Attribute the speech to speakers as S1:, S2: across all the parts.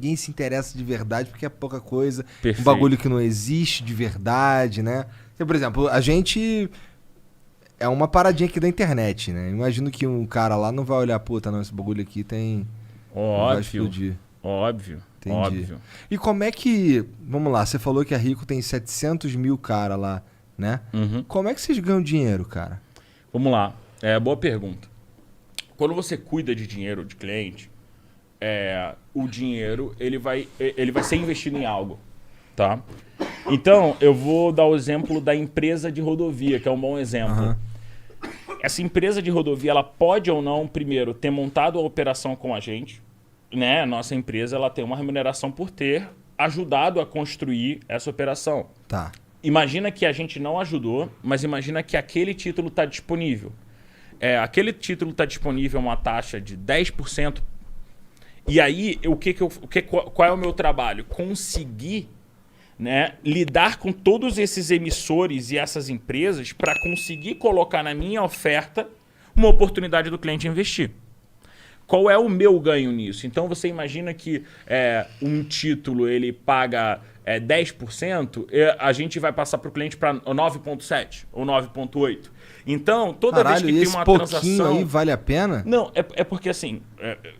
S1: ninguém se interessa de verdade porque é pouca coisa.
S2: Perfeito.
S1: Um bagulho que não existe de verdade, né? Então, por exemplo, a gente é uma paradinha aqui da internet, né? Imagino que um cara lá não vai olhar, puta, não, esse bagulho aqui tem... Não vai explodir.
S2: Óbvio.
S1: Entendi.
S2: Óbvio.
S1: E como é que... Vamos lá, você falou que a Rico tem 700 mil cara lá, né?
S2: Uhum.
S1: Como é que vocês ganham dinheiro, cara?
S2: Vamos lá. Boa pergunta. Quando você cuida de dinheiro de cliente, o dinheiro ele vai ser investido em algo, tá? Então, eu vou dar o exemplo da empresa de rodovia, que é um bom exemplo.
S1: Uhum.
S2: Essa empresa de rodovia, ela pode ou não, primeiro, ter montado a operação com a gente, né? A nossa empresa, ela tem uma remuneração por ter ajudado a construir essa operação.
S1: Tá.
S2: Imagina que a gente não ajudou, mas imagina que aquele título está disponível. Aquele título está disponível a uma taxa de 10%. E aí, qual é o meu trabalho? Conseguir, né, lidar com todos esses emissores e essas empresas para conseguir colocar na minha oferta uma oportunidade do cliente investir. Qual é o meu ganho nisso? Então você imagina que um título ele paga 10%, a gente vai passar para o cliente para 9,7% ou 9,8%. Então, toda vez que tem uma transação...
S1: aí vale a pena?
S2: Não, é porque assim,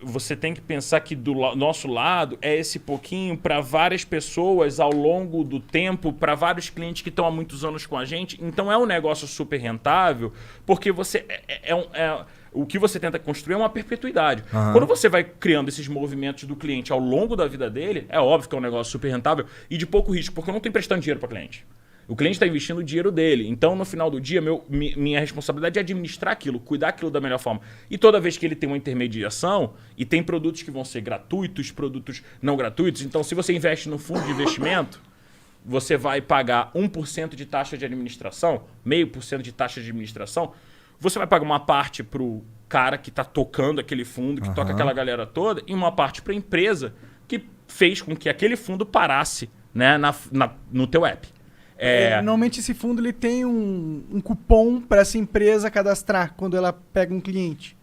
S2: você tem que pensar que do nosso lado é esse pouquinho para várias pessoas ao longo do tempo, para vários clientes que estão há muitos anos com a gente. Então é um negócio super rentável, porque você o que você tenta construir é uma perpetuidade.
S1: Uhum.
S2: Quando você vai criando esses movimentos do cliente ao longo da vida dele, é óbvio que é um negócio super rentável e de pouco risco, porque eu não estou emprestando dinheiro para cliente. O cliente está investindo o dinheiro dele. Então, no final do dia, minha responsabilidade é administrar aquilo, cuidar aquilo da melhor forma. E toda vez que ele tem uma intermediação, e tem produtos que vão ser gratuitos, produtos não gratuitos, então se você investe no fundo de investimento, você vai pagar 1% de taxa de administração, 0,5% de taxa de administração, você vai pagar uma parte para o cara que está tocando aquele fundo, que toca aquela galera toda, e uma parte para a empresa que fez com que aquele fundo parasse, né, no teu app.
S3: Normalmente esse fundo ele tem um cupom para essa empresa cadastrar quando ela pega um cliente.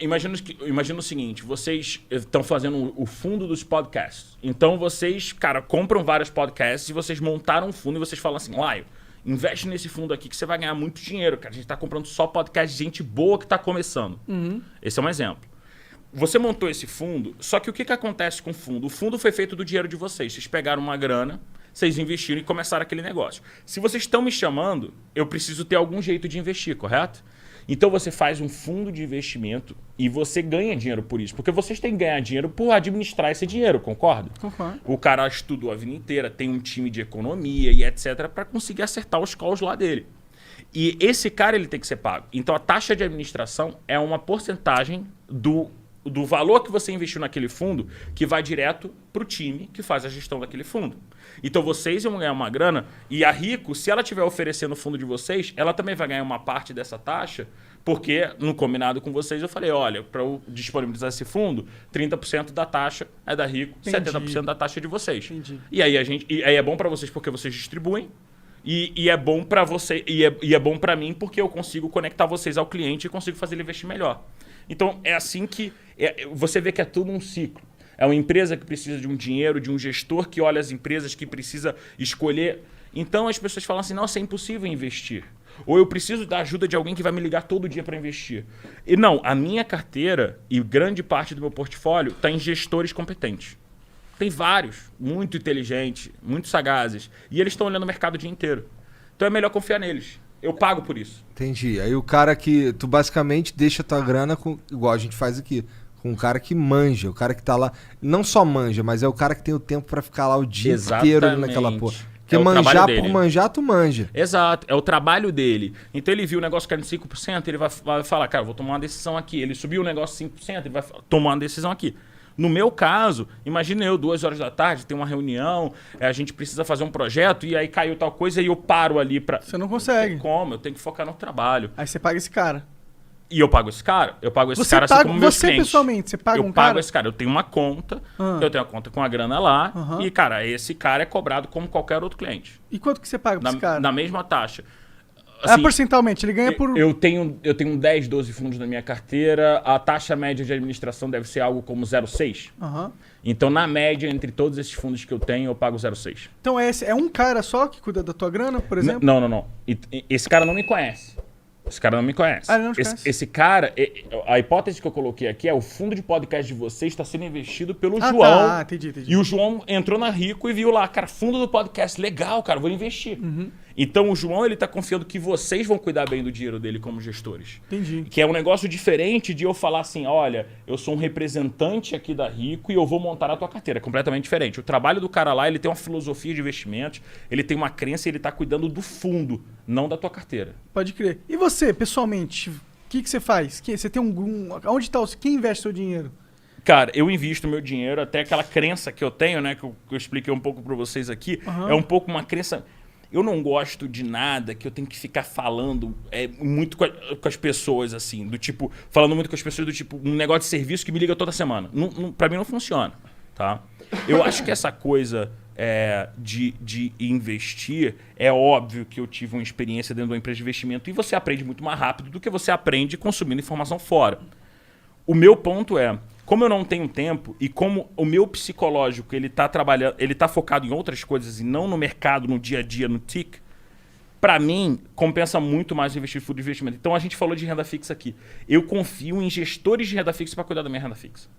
S2: Imagina o seguinte, vocês estão fazendo o fundo dos podcasts. Então vocês, cara, compram vários podcasts e vocês montaram um fundo e vocês falam assim, Laio, investe nesse fundo aqui que você vai ganhar muito dinheiro, cara. A gente está comprando só podcast de gente boa que está começando. Uhum. Esse é um exemplo. Você montou esse fundo, só que o que acontece com o fundo? O fundo foi feito do dinheiro de vocês. Vocês pegaram uma grana, vocês investiram e começaram aquele negócio. Se vocês estão me chamando, eu preciso ter algum jeito de investir, correto? Então você faz um fundo de investimento e você ganha dinheiro por isso. Porque vocês têm que ganhar dinheiro por administrar esse dinheiro, concorda?
S3: Concordo.
S2: O cara estudou a vida inteira, tem um time de economia e etc. para conseguir acertar os calls lá dele. E esse cara ele tem que ser pago. Então a taxa de administração é uma porcentagem do valor que você investiu naquele fundo que vai direto para o time que faz a gestão daquele fundo. Então vocês vão ganhar uma grana e a Rico, se ela estiver oferecendo o fundo de vocês, ela também vai ganhar uma parte dessa taxa, porque no combinado com vocês eu falei, olha, para eu disponibilizar esse fundo, 30% da taxa é da Rico,
S3: Entendi.
S2: 70% da taxa é de vocês.
S3: Entendi.
S2: E aí aí é bom para vocês porque vocês distribuem, e é bom para você e é bom para mim porque eu consigo conectar vocês ao cliente e consigo fazer ele investir melhor. Então é assim que você vê que é tudo um ciclo. É uma empresa que precisa de um dinheiro, de um gestor que olha as empresas que precisa escolher. Então as pessoas falam assim, nossa, é impossível investir. Ou eu preciso da ajuda de alguém que vai me ligar todo dia para investir. E não, a minha carteira e grande parte do meu portfólio está em gestores competentes. Tem vários, muito inteligentes, muito sagazes. E eles estão olhando o mercado o dia inteiro. Então é melhor confiar neles. Eu pago por isso.
S1: Entendi. Aí o cara que... Tu basicamente deixa a tua grana com, igual a gente faz aqui. Com um cara que manja. O cara que tá lá... Não só manja, mas é o cara que tem o tempo pra ficar lá o dia inteiro ali naquela porra. Porque manjar por manjar, tu manja.
S2: Exato. É o trabalho dele. Então ele viu o negócio caindo 5%, ele vai falar, cara, eu vou tomar uma decisão aqui. Ele subiu o negócio 5%, ele vai tomar uma decisão aqui. No meu caso, imagina eu, 2 horas da tarde, tem uma reunião, a gente precisa fazer um projeto e aí caiu tal coisa e eu paro ali pra...
S3: Você não consegue.
S2: Não tem como, eu tenho que focar no trabalho.
S3: Aí você paga esse cara.
S2: E eu pago esse cara? Eu pago esse
S3: Você
S2: cara assim como meus
S3: você
S2: clientes.
S3: pessoalmente, você paga um cara?
S2: Eu pago esse cara. Eu tenho uma conta, eu tenho a conta com a grana lá e, cara, esse cara é cobrado como qualquer outro cliente.
S3: E quanto que você paga pra esse cara?
S2: Na mesma taxa. Assim,
S3: porcentualmente, ele ganha por...
S2: Eu tenho 10, 12 fundos na minha carteira, a taxa média de administração deve ser algo como 0,6. Então, na média, entre todos esses fundos que eu tenho, eu pago 0,6.
S3: Então é um cara só que cuida da tua grana, por exemplo?
S2: Não. Esse cara não me conhece. Esse cara não me conhece.
S3: Ah, ele não te conhece.
S2: Esse cara, a hipótese que eu coloquei aqui é o fundo de podcast de vocês está sendo investido pelo João.
S3: Tá, entendi.
S2: E o João entrou na Rico e viu lá, cara, fundo do podcast, legal, cara, vou investir. Então o João, ele tá confiando que vocês vão cuidar bem do dinheiro dele como gestores.
S3: Entendi.
S2: Que é um negócio diferente de eu falar assim, olha, eu sou um representante aqui da Rico e eu vou montar a tua carteira. É completamente diferente. O trabalho do cara lá, ele tem uma filosofia de investimentos, ele tem uma crença e ele tá cuidando do fundo, não da tua carteira.
S3: Pode crer. E você, pessoalmente, o que você faz? Você tem onde tá quem investe seu dinheiro?
S2: Cara, eu invisto meu dinheiro, até aquela crença que eu tenho, né, que eu expliquei um pouco para vocês aqui, é um pouco uma crença. Eu não gosto de nada que eu tenho que ficar falando muito com as pessoas, assim, do tipo, falando muito com as pessoas, do tipo, um negócio de serviço que me liga toda semana. Pra mim não funciona, tá? Eu acho que essa coisa de investir, é óbvio que eu tive uma experiência dentro de uma empresa de investimento e você aprende muito mais rápido do que você aprende consumindo informação fora. O meu ponto é, como eu não tenho tempo e como o meu psicológico ele tá trabalhando, ele tá focado em outras coisas e não no mercado, no dia a dia, no TIC, para mim compensa muito mais investir em fundo de investimento. Então a gente falou de renda fixa aqui. Eu confio em gestores de renda fixa para cuidar da minha renda fixa.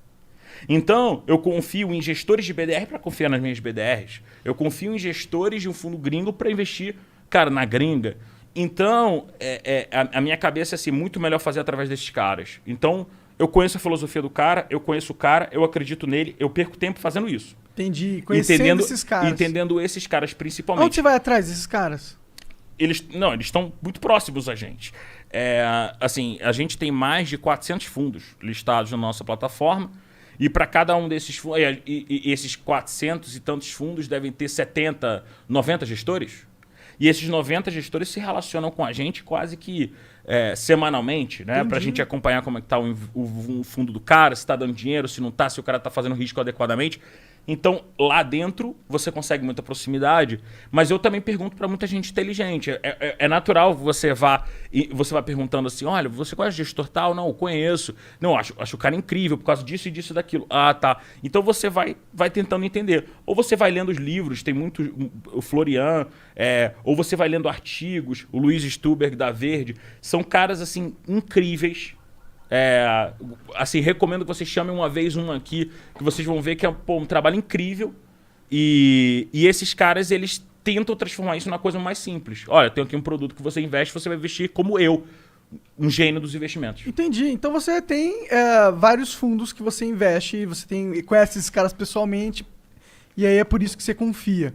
S2: Então, eu confio em gestores de BDR para confiar nas minhas BDRs. Eu confio em gestores de um fundo gringo para investir, cara, na gringa. Então, a minha cabeça é assim, muito melhor fazer através desses caras. Então, eu conheço a filosofia do cara, eu conheço o cara, eu acredito nele, eu perco tempo fazendo isso.
S3: Entendi. Conhecendo esses caras.
S2: Entendendo esses caras principalmente.
S3: Onde você vai atrás desses caras?
S2: Eles estão muito próximos a gente. Assim, a gente tem mais de 400 fundos listados na nossa plataforma. E para cada um desses fundos, e esses 400 e tantos fundos devem ter 70, 90 gestores. E esses 90 gestores se relacionam com a gente quase que semanalmente, né? Para a gente acompanhar como é que está o fundo do cara, se está dando dinheiro, se não está, se o cara está fazendo risco adequadamente. Então, lá dentro, você consegue muita proximidade, mas eu também pergunto para muita gente inteligente. É natural você vai perguntando assim, olha, você conhece gestor tal? Não, eu conheço. Não, acho o cara incrível por causa disso e disso e daquilo. Ah, tá. Então você vai tentando entender. Ou você vai lendo os livros, tem muito o Florian, ou você vai lendo artigos, o Luiz Stuberg da Verde. São caras, assim, incríveis. Assim, recomendo que vocês chamem uma vez um aqui, que vocês vão ver que é um trabalho incrível. E esses caras, eles tentam transformar isso numa coisa mais simples. Olha, tem aqui um produto que você investe, você vai investir como eu, um gênio dos investimentos.
S3: Entendi. Então você tem vários fundos que você investe, você conhece esses caras pessoalmente, e aí é por isso que você confia.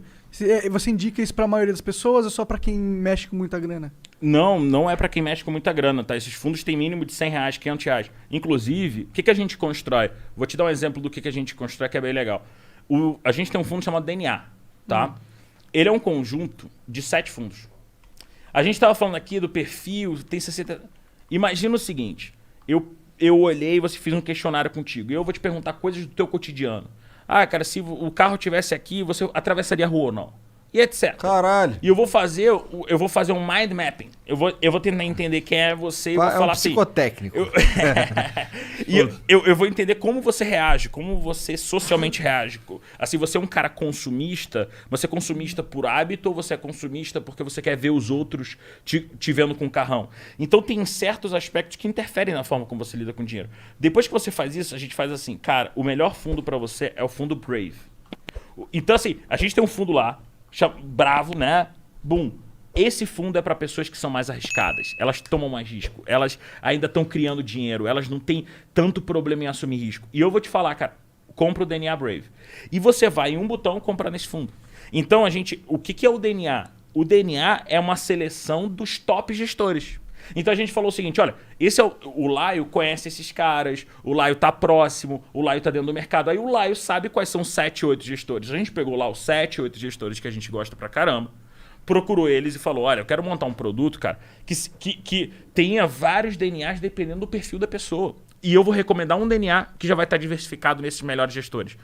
S3: Você indica isso para a maioria das pessoas ou só para quem mexe com muita grana?
S2: Não é para quem mexe com muita grana, tá? Esses fundos têm mínimo de R$100, R$500. Inclusive, o que a gente constrói? Vou te dar um exemplo do que a gente constrói que é bem legal. A gente tem um fundo chamado DNA, tá? Ele é um conjunto de 7 fundos. A gente estava falando aqui do perfil, tem 60... Imagina o seguinte, eu olhei e você fez um questionário contigo e eu vou te perguntar coisas do teu cotidiano. Ah, cara, se o carro tivesse aqui, você atravessaria a rua ou não? E etc.
S1: Caralho.
S2: E eu vou fazer um mind mapping. Eu vou tentar entender quem é você e vou falar assim.
S1: Psicotécnico.
S2: Eu vou entender como você reage, como você socialmente reage. Assim, você é um cara consumista, você é consumista por hábito ou você é consumista porque você quer ver os outros te vendo com um carrão? Então tem certos aspectos que interferem na forma como você lida com dinheiro. Depois que você faz isso, a gente faz assim, cara, o melhor fundo para você é o fundo Brave. Então assim, a gente tem um fundo lá, bravo, né? Bum. Esse fundo é para pessoas que são mais arriscadas. Elas tomam mais risco. Elas ainda estão criando dinheiro. Elas não têm tanto problema em assumir risco. E eu vou te falar, cara, compra o DNA Brave. E você vai em um botão comprar nesse fundo. Então, o que é o DNA? O DNA é uma seleção dos top gestores. Então a gente falou o seguinte, olha, esse é o Laio conhece esses caras, o Laio tá próximo, o Laio tá dentro do mercado. Aí o Laio sabe quais são 7, 8 gestores. A gente pegou lá os 7, 8 gestores que a gente gosta pra caramba, procurou eles e falou, olha, eu quero montar um produto, cara, que tenha vários DNAs dependendo do perfil da pessoa. E eu vou recomendar um DNA que já vai estar diversificado nesses melhores gestores.